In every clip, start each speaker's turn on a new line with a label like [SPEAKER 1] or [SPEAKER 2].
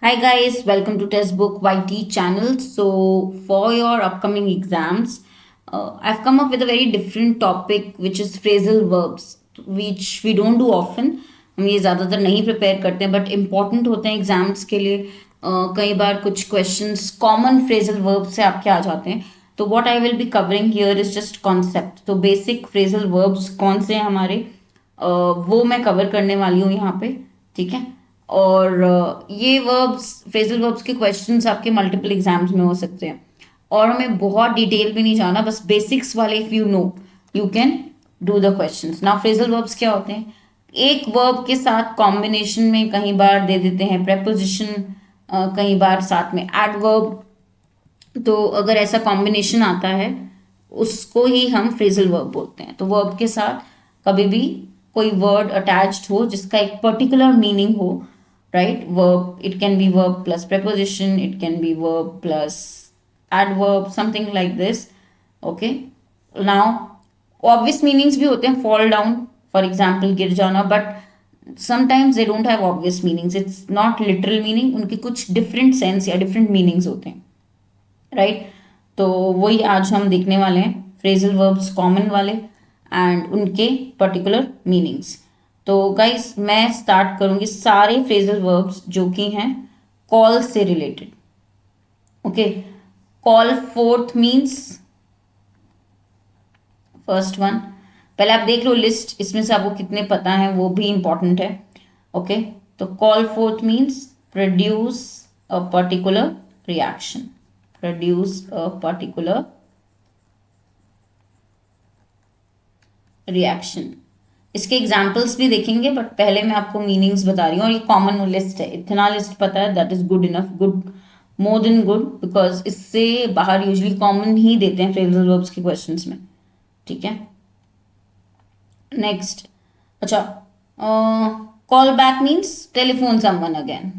[SPEAKER 1] Hi guys, welcome to Textbook YT channel. So for your upcoming exams, I've come up with a very different topic which is phrasal verbs, which we don't do often. हम ये ज़्यादातर नहीं prepare करते हैं but important होते हैं exams के लिए. कई बार कुछ क्वेश्चंस कॉमन फ्रेजल वर्ब से आपके आ जाते हैं. तो what I will be covering here is just concept. तो बेसिक फ्रेजल वर्ब्स कौन से हैं हमारे, वो मैं कवर करने वाली हूँ यहाँ पे. ठीक है. और ये वर्ब्स फ्रेजल वर्ब्स के क्वेश्चंस आपके मल्टीपल एग्जाम्स में हो सकते हैं. और हमें बहुत डिटेल भी नहीं जाना, बस बेसिक्स वाले if you know you can do the questions. Now phrasal verbs क्या होते हैं? एक वर्ब के साथ कॉम्बिनेशन में कई बार दे देते हैं प्रेपोजिशन, कई बार साथ में एडवर्ब. तो अगर ऐसा कॉम्बिनेशन आता है उसको ही हम फ्रेजल वर्ब बोलते हैं. तो वर्ब के साथ कभी भी कोई वर्ड अटैच्ड हो जिसका एक पर्टिकुलर मीनिंग हो, right? Verb, it can be verb plus preposition, it can be verb plus adverb, something like this. Okay. Now obvious meanings भी होते हैं, fall down for example, गिर जाना. But sometimes they don't have obvious meanings, it's not literal meaning, उनके कुछ different sense या different meanings होते हैं, राइट? तो वही आज हम देखने वाले हैं, फ्रेजल वर्ब्स कॉमन वाले एंड उनके पर्टिकुलर मीनिंग्स. तो गाइस मैं स्टार्ट करूंगी सारे फ्रेजल वर्ब्स जो कि हैं कॉल से related. Okay. Call fourth means first one. पहले आप देख लो लिस्ट, इसमें से आपको कितने पता है वो भी इंपॉर्टेंट है. ओके. तो call fourth means produce a particular reaction. produce a particular reaction. इसके एग्जाम्पल्स भी देखेंगे बट पहले मैं आपको मीनिंग्स बता रही हूँ. और ये कॉमन लिस्ट है, इतना लिस्ट पता है that is good enough, good, more than good, because इससे बाहर यूजली कॉमन ही देते हैं फ्रेजल वर्ब्स के क्वेश्चंस में. ठीक है. नेक्स्ट. अच्छा, call back means telephone someone again.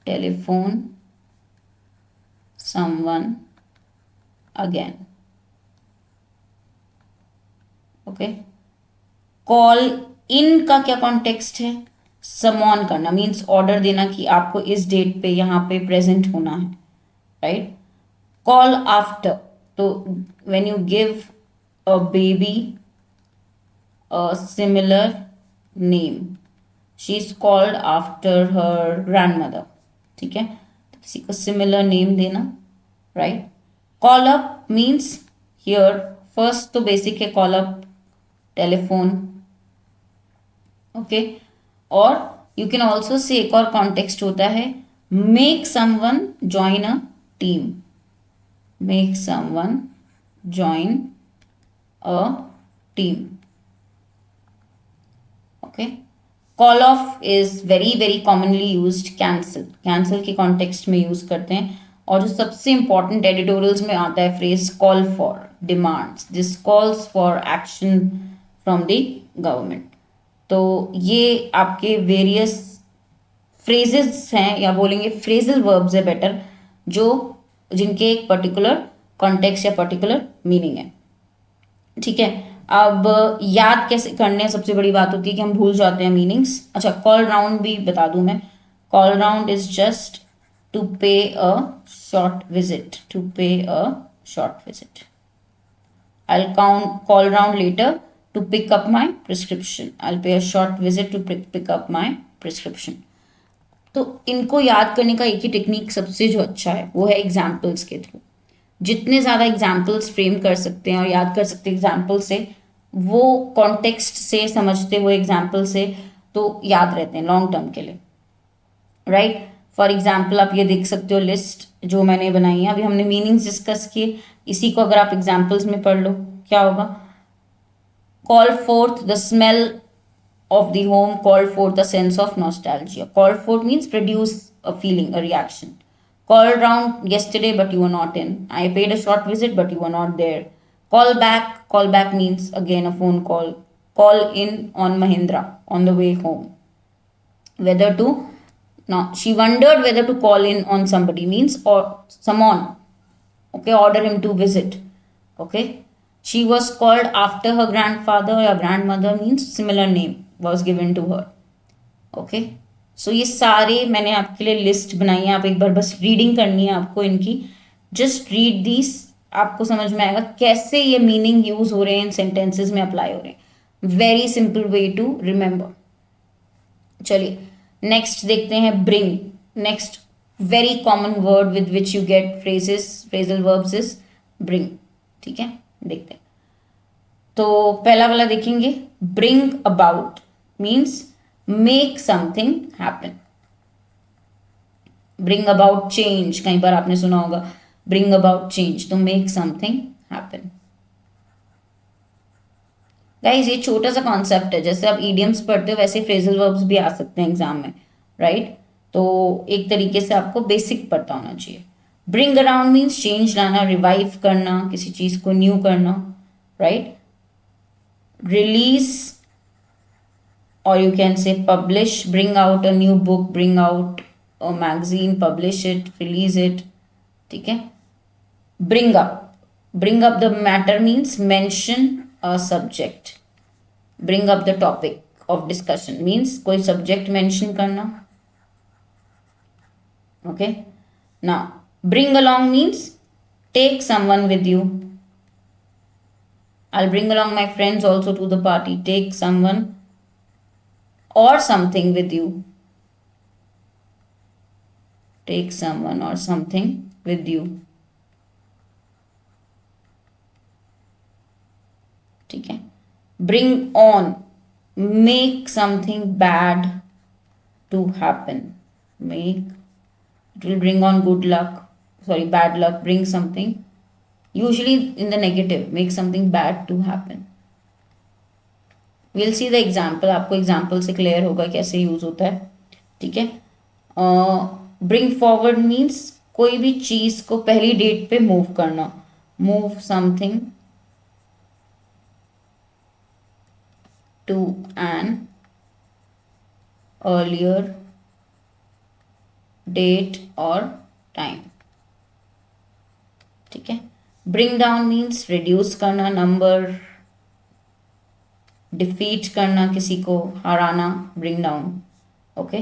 [SPEAKER 1] Telephone someone again. Okay. Call in का क्या कॉन्टेक्स्ट है? समॉन करना मीन्स ऑर्डर देना कि आपको इस डेट पे यहाँ पे प्रेजेंट होना है, राइट? कॉल आफ्टर, तो when you give a baby a similar name, she is called after her grandmother. ठीक है. किसी को सिमिलर नेम देना, right? Call up means here first तो बेसिक है कॉल अप, टेलीफोन. ओके. और यू कैन ऑल्सो से एक और कॉन्टेक्स्ट होता है, make someone join a team. Make someone join a team. Okay. Call of is very very commonly used. Cancel, cancel के context में use करते हैं. और जो सबसे इंपॉर्टेंट एडिटोरियल्स में आता है phrase call for, demands, this calls for action from the government. तो ये आपके वेरियस फ्रेजेस हैं, या बोलेंगे फ्रेजल वर्ब्स है बेटर, जो जिनके एक पर्टिकुलर कॉन्टेक्स्ट या पर्टिकुलर मीनिंग है. ठीक है. अब याद कैसे करने, सबसे बड़ी बात होती है कि हम भूल जाते हैं मीनिंग्स. अच्छा, कॉल राउंड भी बता दूं मैं. Call round is just to pay a short visit. To pay a short visit. I'll call round later to pick up my prescription. I'll pay a short visit to pick up my prescription. तो इनको याद करने का एक ही technique सबसे जो अच्छा है वो है एग्जाम्पल्स के थ्रू. जितने ज़्यादा एग्जाम्पल्स फ्रेम कर सकते हैं और याद कर सकते हैं एग्जाम्पल से, वो कॉन्टेक्स्ट से समझते हुए एग्जाम्पल से, तो याद रहते हैं लॉन्ग टर्म के लिए, राइट? फॉर एग्जाम्पल आप ये देख सकते हो लिस्ट जो मैंने बनाई है. अभी हमने मीनिंग्स डिस्कस किए, इसी को अगर आप एग्जाम्पल्स में पढ़ लो क्या होगा. Call fourth the smell of the home, called forth a sense of nostalgia. Called forth means produce a feeling, a reaction. Called round yesterday but you were not in. I paid a short visit but you were not there. Call back. Call back means again a phone call. Call in on Mahindra on the way home. Whether to, now she wondered whether to call in on somebody means or someone. Okay, order him to visit. Okay. She was called after her grandfather or grandmother means similar name was given to her. Okay. सो ये सारे मैंने आपके लिए list बनाई है, आप एक बार बस रीडिंग करनी है आपको इनकी, जस्ट रीड दिस, आपको समझ में आएगा कैसे ये मीनिंग यूज हो रहे हैं, इन सेंटेंसेस में अप्लाई हो रहे हैं। Very simple way to remember. चलिए नेक्स्ट देखते हैं bring. Next very common word with which you get phrases, phrasal verbs is bring. ठीक है, देखते हैं। तो पहला वाला देखेंगे, bring about means make something happen. Bring about change, कई बार आपने सुना होगा ब्रिंग अबाउट चेंज, तो मेक समथिंग हैपन। गाइस ये छोटा सा कॉन्सेप्ट है, जैसे आप ईडियम्स पढ़ते हो वैसे फ्रेजल वर्ब्स भी आ सकते हैं एग्जाम में, राइट? तो एक तरीके से आपको बेसिक पता होना चाहिए। ब्रिंग अराउंड मीन्स चेंज लाना, रिवाइव करना, किसी चीज को न्यू करना, right? Release or you can say publish, bring out a new book, bring out a magazine, publish it, release it। ठीक है, bring up the matter means mention a subject, bring up the topic of discussion means कोई subject mention करना। okay, now bring along means take someone with you, I'll bring along my friends also to the party, take someone or something with you, take someone or something with you। ठीक है, bring on make something bad to happen, make, it will bring on good luck, sorry bad luck, bring something usually in the negative, make something bad to happen। we'll see the example, आपको example से clear होगा कैसे use होता है। ठीक है, bring forward means कोई भी चीज को पहली डेट पे मूव करना, move something to an earlier date और टाइम। ठीक है, ब्रिंग डाउन मीन्स रिड्यूस करना नंबर, डिफीट करना, किसी को हराना, ब्रिंग डाउन। ओके,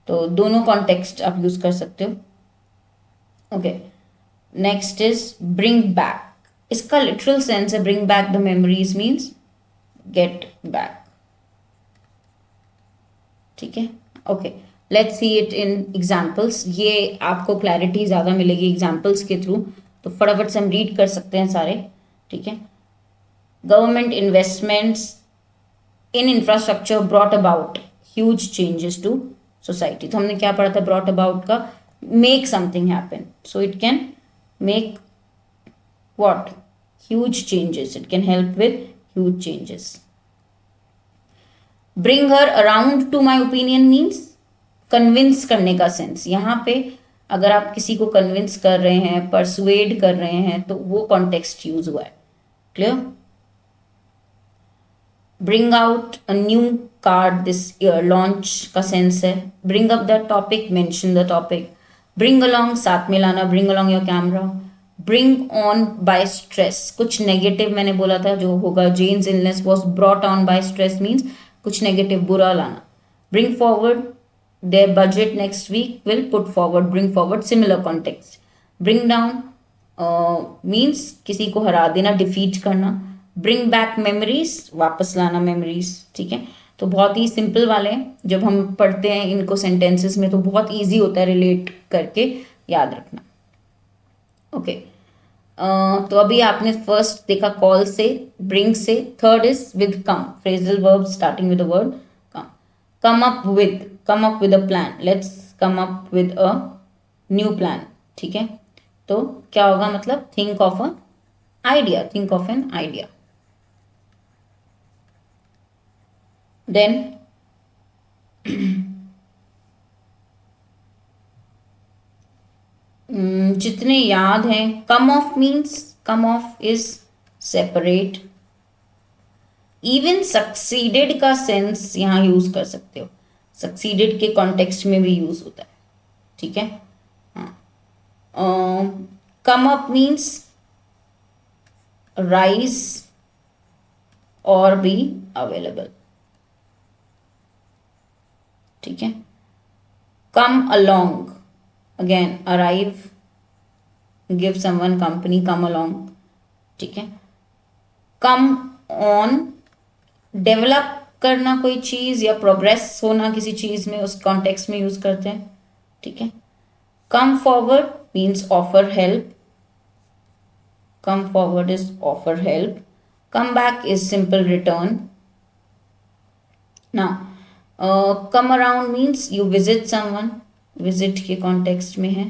[SPEAKER 1] तो दोनों कॉन्टेक्स्ट आप यूज कर सकते हो। Okay, next is bring back, इसका लिटरल सेंस है bring back the memories means get back. ठीक है, okay, let's see it in examples, ये आपको क्लैरिटी ज़्यादा मिलेगी एग्जाम्पल्स के थ्रू, तो फटाफट से हम रीड कर सकते हैं सारे। ठीक है, government investments in infrastructure brought about huge changes to society. तो हमने क्या पढ़ा था ब्रॉट अबाउट का, make something happen, so it can make what, huge changes, it can help with huge changes. Bring her around to my opinion means convince करने का sense, यहाँ पे अगर आप किसी को कन्विंस कर रहे हैं, परसुएड कर रहे हैं, तो वो कॉन्टेक्स्ट यूज हुआ है। Clear? Bring out a new card this year, launch का सेंस है। Bring up the topic, mention the topic. Bring along, साथ में लाना, bring along your camera. Bring on by stress, कुछ नेगेटिव मैंने बोला था जो होगा, Jen's illness was brought on by stress means कुछ नेगेटिव, बुरा लाना। Bring forward their budget next week will put forward, bring forward similar context। bring down means किसी को हरा देना, डिफीट करना। bring back memories, वापस लाना मेमोरीज। ठीक है, तो बहुत ही सिंपल वाले हैं, जब हम पढ़ते हैं इनको सेंटेंसेस में तो बहुत इजी होता है रिलेट करके याद रखना। ओके, तो अभी आपने फर्स्ट देखा कॉल से, ब्रिंग से। Third is with come, phrasal verb starting with the word come. come up with, come up with a plan, let's come up with a new plan। ठीक है, तो क्या होगा, मतलब think of an idea, think of an idea। then जितने याद हैं, come off means, come off is separate। Even succeeded का सेंस यहाँ यूज कर सकते हो, सक्सीडेड के कॉन्टेक्स्ट में भी यूज होता है। ठीक है, हाँ, कम अप मीन्स राइज और बी अवेलेबल। ठीक है, come along, again arrive, give someone company, come along, ठीक है. come on, डेवलप करना कोई चीज या प्रोग्रेस होना किसी चीज में, उस कॉन्टेक्स्ट में यूज करते हैं, ठीक है. come forward means offer help, come forward is offer help. come back is simple return. now come around means you visit someone, visit के कॉन्टेक्स्ट में है,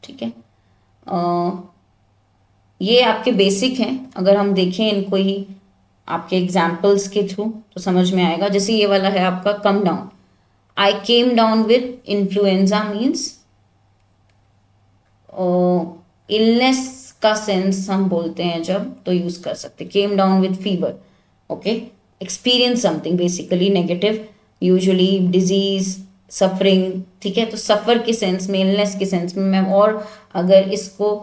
[SPEAKER 1] ठीक है. ये आपके बेसिक हैं, अगर हम देखें इनको ही आपके एग्जाम्पल्स के थ्रू तो समझ में आएगा. जैसे ये वाला है आपका come down, I came down with influenza means illness का सेंस हम बोलते हैं जब, तो यूज कर सकते. केम down with fever, okay. Experience something basically negative, usually disease, suffering, ठीक है. तो सफर के सेंस में, इलनेस के सेंस में, मैं और अगर इसको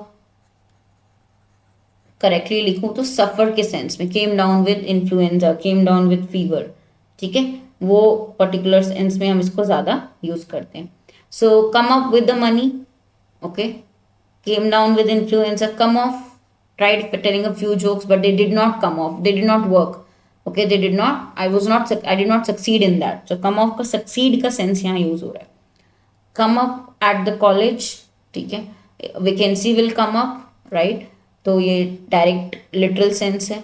[SPEAKER 1] करेक्टली लिखूं तो सफर के सेंस में, केम down with influenza, came down with fever, ठीक है. वो पर्टिकुलर सेंस में हम इसको ज्यादा यूज करते हैं. So come up with the money, okay. Came down with influenza, come off, tried telling a few jokes but they did not come off, they did not work, okay. they did not, I did not succeed in that. so come off का succeed का sense यहाँ use हो रहा है. come up at the college, ठीक है. vacancy will come up, right. तो ये डायरेक्ट लिटरल सेंस है.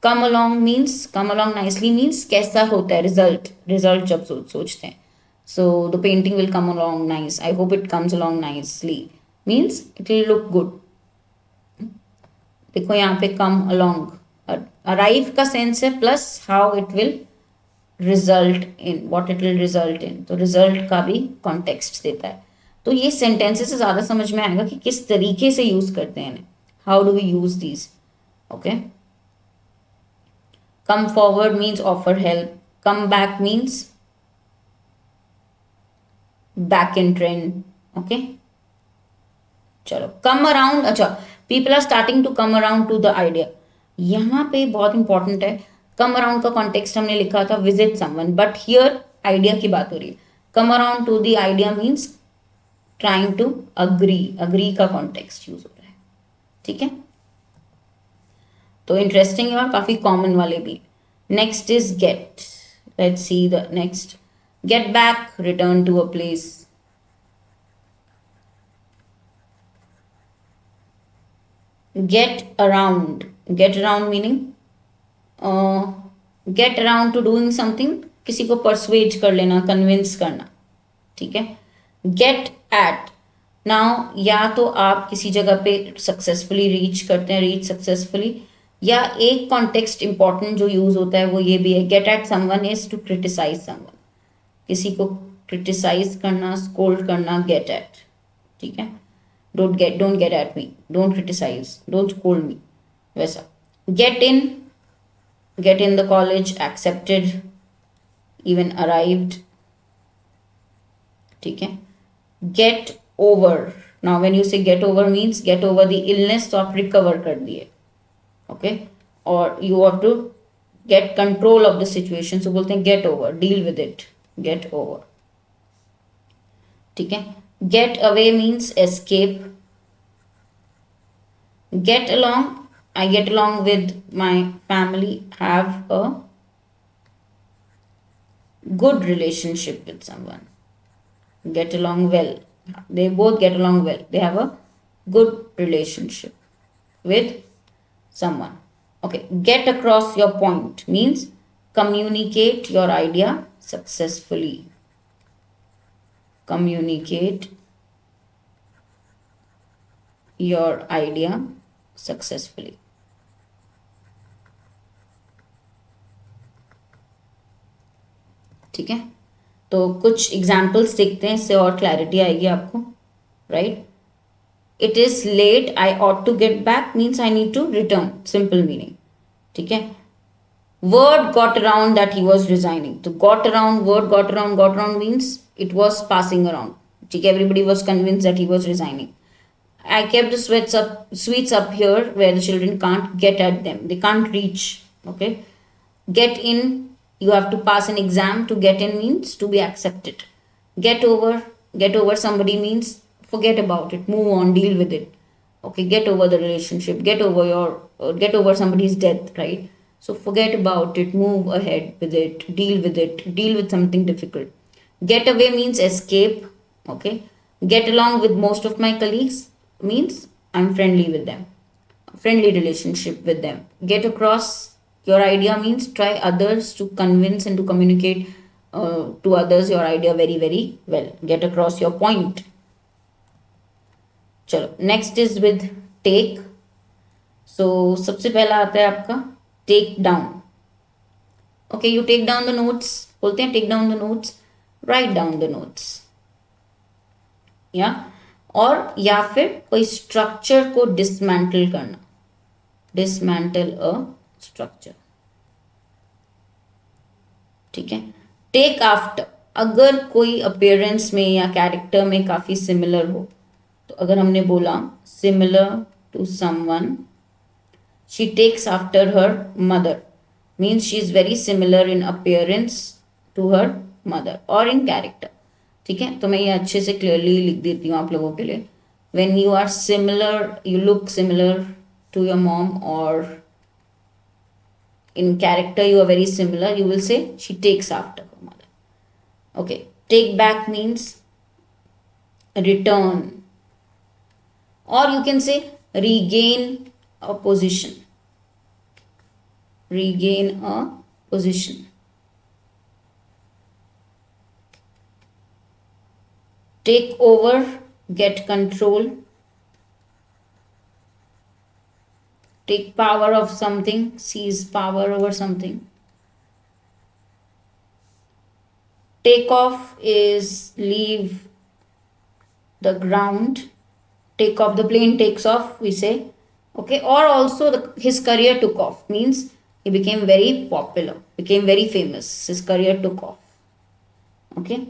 [SPEAKER 1] Come along means, come along nicely means कैसा होता है रिजल्ट, रिजल्ट जब सोचते हैं. So the painting will come along nice, I hope it comes along nicely means it will look good. देखो यहाँ पे कम अलोंग, अराइव का सेंस है plus how it will result in, what it will result in, तो result का भी context देता है. तो ये सेंटेंसेस से ज़्यादा समझ में आएगा कि किस तरीके से यूज करते हैं, how do we use these, okay. come forward means offer help, come back means back in trend, okay. चलो come around, अच्छा, people are starting to come around to the idea. यहाँ पे बहुत इंपॉर्टेंट है. come around का context हमने लिखा था visit someone, but here idea की बात हो रही है. come around to the idea means trying to agree, agree का कॉन्टेक्स्ट यूज हो रहा है, ठीक है. तो इंटरेस्टिंग है और काफी कॉमन वाले भी. Next is get, let's see the next. Get back, return to a place. Get around, get around meaning get around to doing something, किसी को परसुएज कर लेना, कन्विंस करना, ठीक है. गेट एट, नाउ या तो आप किसी जगह पे सक्सेसफुली रीच करते हैं, रीच सक्सेसफुली, या एक कॉन्टेक्स्ट इंपॉर्टेंट जो यूज होता है वो ये भी है. Get at someone is to criticise someone, किसी को क्रिटिसाइज करना, स्कोल्ड करना, गेट एट, ठीक है. Don't get at me, don't criticise, don't scold me, वैसा. Get in the college, accepted, even arrived, ठीक है. Get over, now when you say get over means get over the illness, तो आप recover कर दिए, okay. और you have to get control of the situation, so बोलते हैं get over, deal with it, get over, ठीक है. Get away means escape. Get along, I get along with my family, have a good relationship with someone. get along well, they both get along well, they have a good relationship with someone, okay. Get across your point means communicate your idea successfully, communicate your idea successfully, ठीक है. तो कुछ examples देखते हैं, इससे और clarity आएगी आपको, right. It is late, I ought to get back means I need to return, simple meaning, ठीक है. Word got around that he was resigning, तो got around, word got around means it was passing around, ठीक है. Everybody was convince that he was resigning. I kept the sweets up here where the children can't get at them. They can't reach. Okay. Get in You have to pass an exam to get in means to be accepted. Get over, get over somebody means forget about it, move on, deal with it. Okay, get over the relationship, get over somebody's death, right? So forget about it, move ahead with it, deal with something difficult. Get away means escape. Okay, get along with most of my colleagues means I'm friendly with them, friendly relationship with them. Get across your idea means try others to convince and to communicate to others your idea very very well. Get across your point. चलो next is with take. सो सबसे पहला आता है आपका take down. Okay, you take down the notes, बोलते हैं take down the notes, write down the notes. या फिर कोई स्ट्रक्चर को डिसमेंटल करना, डिसमेंटल अ स्ट्रक्चर. ठीक है. टेक आफ्टर, अगर कोई अपियरेंस में या कैरेक्टर में काफी सिमिलर हो, तो अगर हमने बोला similar to someone, she takes after her mother means she is very similar in appearance to her mother और इन कैरेक्टर. ठीक है, तो मैं ये अच्छे से क्लियरली लिख देती हूँ आप लोगों के लिए. When you are similar, you look similar to your mom और in character you are very similar, you will say she takes after her mother. Okay, take back means return, or you can say regain a position, regain a position. Take over, get control. Take power of something, seize power over something. Take off is leave the ground. Take off, the plane takes off, we say. Okay, or also his career took off means he became very popular, became very famous. His career took off. Okay.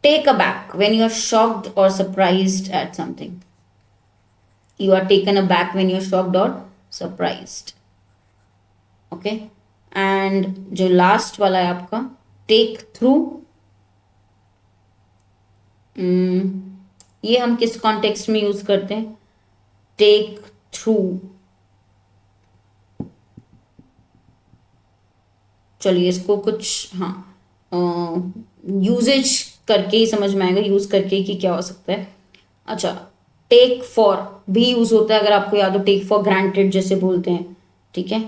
[SPEAKER 1] Take aback, when you are shocked or surprised at something. You are taken aback when you are shocked or surprised. Okay, and जो last वाला है आपका take through, ये हम किस context में use करते हैं? टेक थ्रू, चलिए इसको कुछ यूजेज करके ही समझ में आएगा, यूज करके कि क्या हो सकता है. अच्छा, टेक फॉर भी यूज होता है, अगर आपको याद हो टेक फॉर ग्रांटेड जैसे बोलते हैं. ठीक है,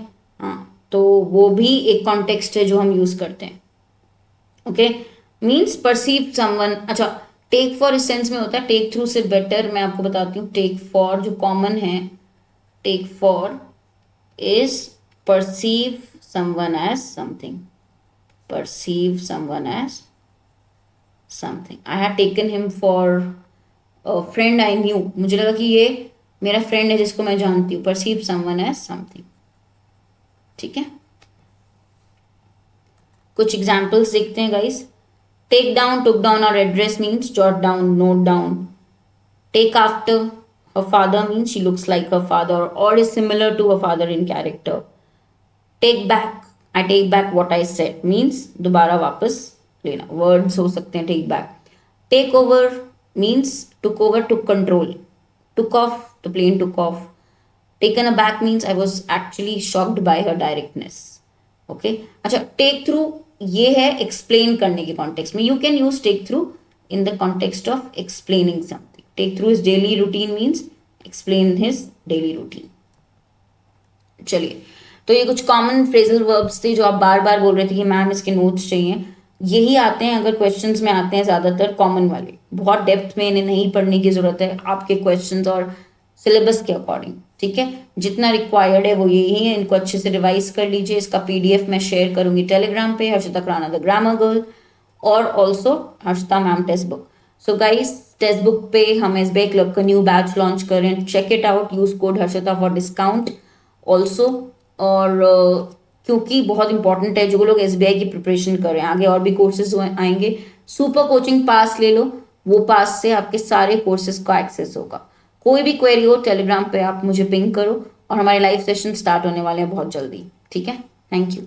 [SPEAKER 1] तो वो भी एक कॉन्टेक्स्ट है जो हम यूज करते हैं. Okay, means perceive someone. अच्छा, टेक फॉर इस सेंस में होता है, टेक थ्रू से बेटर मैं आपको बताती हूँ. टेक फॉर जो कॉमन है, take for is perceive someone as something, perceive someone as something. I have taken him for friend I knew, मुझे लगा कि ये मेरा फ्रेंड है जिसको मैं जानती हूँ. Perceive someone as something. ठीक है, कुछ एग्जाम्पल्स देखते हैं guys. Take down, took down और address means jot down, note down. Take after her father means she looks like her father और is similar to her father in character. Take back, I take back what I said means दोबारा वापस लेना, words हो सकते हैं take back. Take over means took over, took control. Took off, the plane took off. Taken aback means I was actually shocked by her directness. Okay, अच्छा, take through ये है explain करने के context में. You can use take through in the context of explaining something. Take through his daily routine means explain his daily routine. चलिए, तो ये कुछ common phrasal verbs थे जो आप बार बार बोल रहे थे कि मैम इसके नोट्स चाहिए. यही आते हैं अगर क्वेश्चंस में आते हैं ज़्यादातर कॉमन वाले, बहुत डेप्थ में इन्हें नहीं पढ़ने की ज़रूरत है आपके क्वेश्चंस और सिलेबस के अकॉर्डिंग. ठीक है, जितना रिक्वायर्ड है वो यही है. इनको अच्छे से रिवाइज कर लीजिए. इसका PDF मैं शेयर करूंगी टेलीग्राम पे, Harshita Khurana the grammar girl, और also Harshita ma'am text book. So guys, text book पे हम SBI क्लब का न्यू बैच लॉन्च कर रहे हैं. Check it out, use code Harshita for discount also. और क्योंकि बहुत इंपॉर्टेंट है जो लोग SBI की प्रिपरेशन कर रहे हैं, आगे और भी कोर्सेज आएंगे. सुपर कोचिंग पास ले लो, वो पास से आपके सारे कोर्सेज का एक्सेस होगा. कोई भी क्वेरी हो टेलीग्राम पे आप मुझे पिंग करो, और हमारे लाइव सेशन स्टार्ट होने वाले हैं बहुत जल्दी. ठीक है, थैंक यू.